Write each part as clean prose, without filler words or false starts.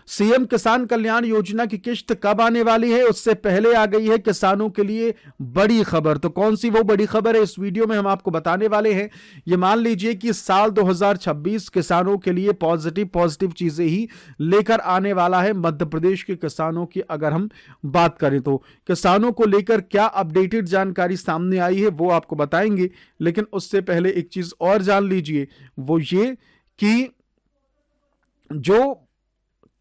CM किसान कल्याण योजना की किश्त कब आने वाली है, उससे पहले आ गई है किसानों के लिए बड़ी खबर। तो कौन सी वो बड़ी खबर है, इस वीडियो में हम आपको बताने वाले हैं। ये मान लीजिए कि साल 2026 किसानों के लिए पॉजिटिव चीजें ही लेकर आने वाला है। मध्य प्रदेश के किसानों की अगर हम बात करें तो किसानों को लेकर क्या अपडेटेड जानकारी सामने आई है वो आपको बताएंगे, लेकिन उससे पहले एक चीज और जान लीजिए, वो ये कि जो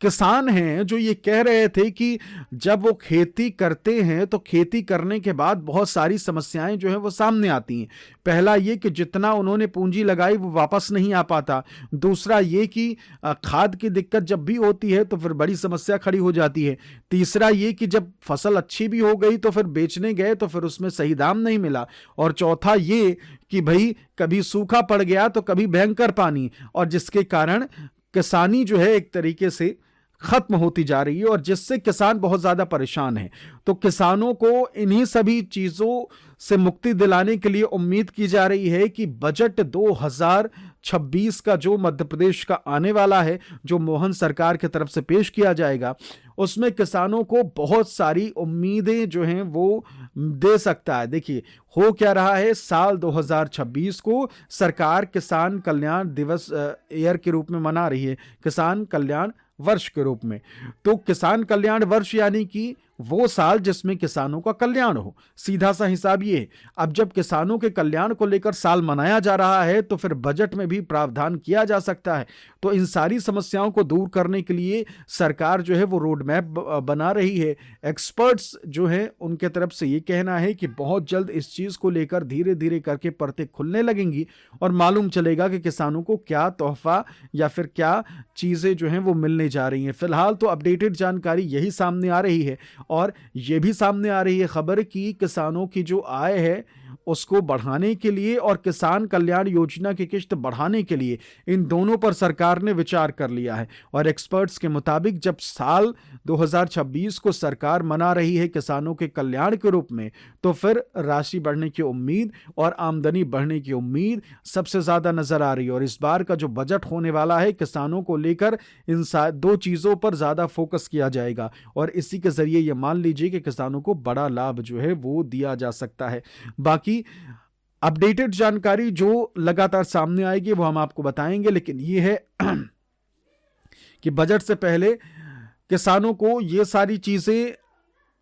किसान हैं जो ये कह रहे थे कि जब वो खेती करते हैं तो खेती करने के बाद बहुत सारी समस्याएं जो है वो सामने आती हैं। पहला ये कि जितना उन्होंने पूंजी लगाई वो वापस नहीं आ पाता। दूसरा ये कि खाद की दिक्कत जब भी होती है तो फिर बड़ी समस्या खड़ी हो जाती है। तीसरा ये कि जब फसल अच्छी भी हो गई तो फिर बेचने गए तो फिर उसमें सही दाम नहीं मिला। और चौथा ये कि भाई कभी सूखा पड़ गया तो कभी भयंकर पानी, और जिसके कारण किसानी जो है एक तरीके से खत्म होती जा रही है और जिससे किसान बहुत ज्यादा परेशान है। तो किसानों को इन्हीं सभी चीजों से मुक्ति दिलाने के लिए उम्मीद की जा रही है कि बजट 2026 का जो मध्य प्रदेश का आने वाला है, जो मोहन सरकार की तरफ से पेश किया जाएगा, उसमें किसानों को बहुत सारी उम्मीदें जो हैं वो दे सकता है। देखिए हो क्या रहा है, साल 2026 को सरकार किसान कल्याण दिवस ईयर के रूप में मना रही है, किसान कल्याण वर्ष के रूप में। तो किसान कल्याण वर्ष यानी कि वो साल जिसमें किसानों का कल्याण हो। सीधा सा हिसाब ये है। अब जब किसानों के कल्याण को लेकर साल मनाया जा रहा है तो फिर बजट में भी प्रावधान किया जा सकता है। तो इन सारी समस्याओं को दूर करने के लिए सरकार जो है वो रोड मैप बना रही है। एक्सपर्ट्स जो है उनके तरफ से ये कहना है कि बहुत जल्द इस चीज को लेकर धीरे धीरे करके परतें खुलने लगेंगी और मालूम चलेगा कि किसानों को क्या तोहफा या फिर क्या चीजें जो हैं वो मिलने जा रही हैं। फिलहाल तो अपडेटेड जानकारी यही सामने आ रही है और यह भी सामने आ रही है खबर कि किसानों की जो आय है उसको बढ़ाने के लिए और किसान कल्याण योजना की किश्त बढ़ाने के लिए इन दोनों पर सरकार ने विचार कर लिया है। और एक्सपर्ट्स के मुताबिक जब साल 2026 को सरकार मना रही है किसानों के कल्याण के रूप में, तो फिर राशि बढ़ने की उम्मीद और आमदनी बढ़ने की उम्मीद सबसे ज्यादा नजर आ रही है। और इस बार का जो बजट होने वाला है किसानों को लेकर इन दो चीजों पर ज्यादा फोकस किया जाएगा और इसी के जरिए यह मान लीजिए कि किसानों को बड़ा लाभ जो है वो दिया जा सकता है। बाकी अपडेटेड जानकारी जो लगातार सामने आएगी वो हम आपको बताएंगे, लेकिन ये है कि बजट से पहले किसानों को ये सारी चीजें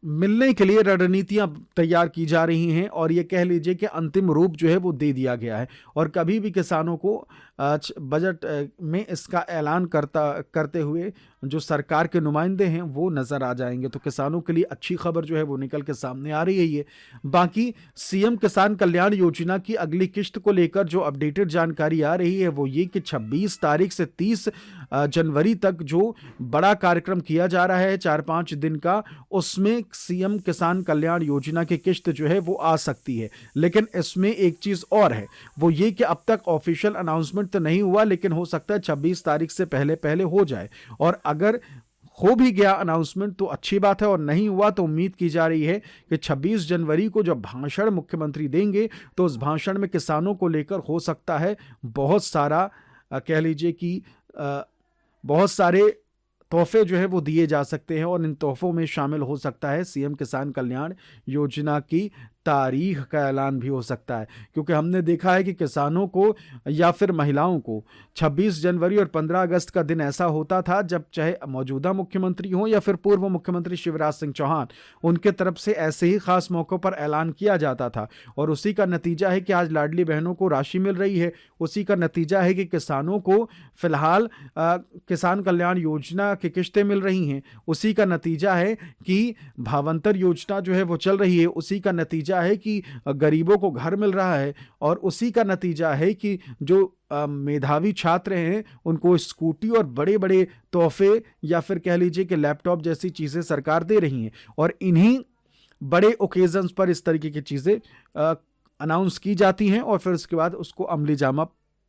मिलने के लिए रणनीतियां तैयार की जा रही हैं और ये कह लीजिए कि अंतिम रूप जो है वो दे दिया गया है। और कभी भी किसानों को बजट में इसका ऐलान करते हुए जो सरकार के नुमाइंदे हैं वो नजर आ जाएंगे। तो किसानों के लिए अच्छी खबर जो है वो निकल के सामने आ रही है। ये बाकी सीएम किसान कल्याण योजना की अगली किश्त को लेकर जो अपडेटेड जानकारी आ रही है वो ये कि 26 तारीख से 30 जनवरी तक जो बड़ा कार्यक्रम किया जा रहा है 4-5 दिन का, उसमें सीएम किसान कल्याण योजना की किश्त जो है वो आ सकती है। लेकिन इसमें एक चीज और है, वो ये कि अब तक ऑफिशियल अनाउंसमेंट तो नहीं हुआ, लेकिन हो सकता है 26 तारीख से पहले हो जाए। और अगर हो भी गया अनाउंसमेंट तो अच्छी बात है, और नहीं हुआ तो उम्मीद की जा रही है कि 26 जनवरी को जब भाषण मुख्यमंत्री देंगे तो उस भाषण में किसानों को लेकर हो सकता है बहुत सारा कह लीजिए कि बहुत सारे तोहफे जो है वो दिए जा सकते हैं और इन तोहफों में शामिल हो सकता है सीएम किसान कल्याण योजना की तारीख का ऐलान भी हो सकता है। क्योंकि हमने देखा है कि किसानों को या फिर महिलाओं को 26 जनवरी और 15 अगस्त का दिन ऐसा होता था जब चाहे मौजूदा मुख्यमंत्री हो या फिर पूर्व मुख्यमंत्री शिवराज सिंह चौहान, उनके तरफ से ऐसे ही खास मौक़ों पर ऐलान किया जाता था। और उसी का नतीजा है कि आज लाडली बहनों को राशि मिल रही है, उसी का नतीजा है कि किसानों को फिलहाल किसान कल्याण योजना की किश्तें मिल रही हैं, उसी का नतीजा है कि भावांतर योजना जो है वो चल रही है, उसी का नतीजा है कि गरीबों को घर मिल रहा है, और उसी का नतीजा है कि जो मेधावी छात्र हैं उनको स्कूटी और बड़े बड़े तोहफे या फिर कह लीजिए कि लैपटॉप जैसी चीजें सरकार दे रही है। और इन्हीं बड़े ओकेजन्स पर इस तरीके की चीजें अनाउंस की जाती हैं और फिर उसके बाद उसको अमली जामा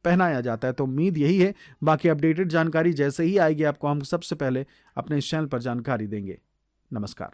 पहनाया जाता है। तो उम्मीद यही है। बाकी अपडेटेड जानकारी जैसे ही आएगी आपको हम सबसे पहले अपने इस चैनल पर जानकारी देंगे। नमस्कार।